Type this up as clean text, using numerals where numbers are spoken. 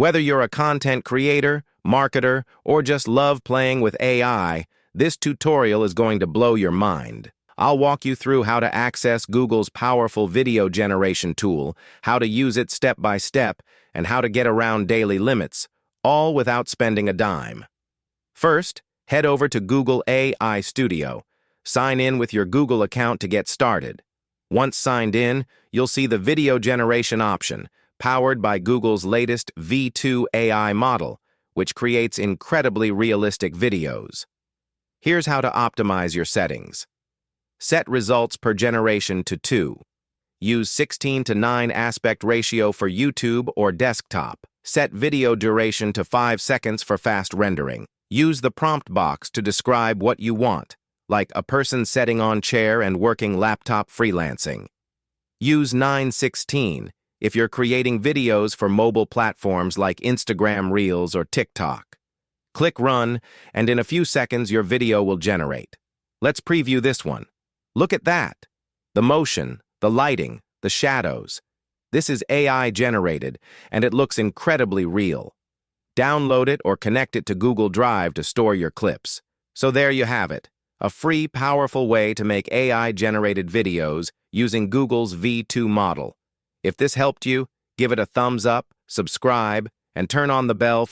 Whether you're a content creator, marketer, or just love playing with AI, this tutorial is going to blow your mind. I'll walk you through how to access Google's powerful video generation tool, how to use it step by step, and how to get around daily limits, all without spending a dime. First, head over to Google AI Studio. Sign in with your Google account to get started. Once signed in, you'll see the video generation option, powered by Google's latest V2 AI model, which creates incredibly realistic videos. Here's how to optimize your settings. Set results per generation to 2. Use 16:9 aspect ratio for YouTube or desktop. Set video duration to 5 seconds for fast rendering. Use the prompt box to describe what you want, like a person sitting on chair and working laptop freelancing. Use 9:16 if you're creating videos for mobile platforms like Instagram Reels or TikTok. Click Run, and in a few seconds your video will generate. Let's preview this one. Look at that. The motion, the lighting, the shadows. This is AI generated, and it looks incredibly real. Download it or connect it to Google Drive to store your clips. So there you have it, a free, powerful way to make AI-generated videos using Google's V2 model. If this helped you, give it a thumbs up, subscribe, and turn on the bell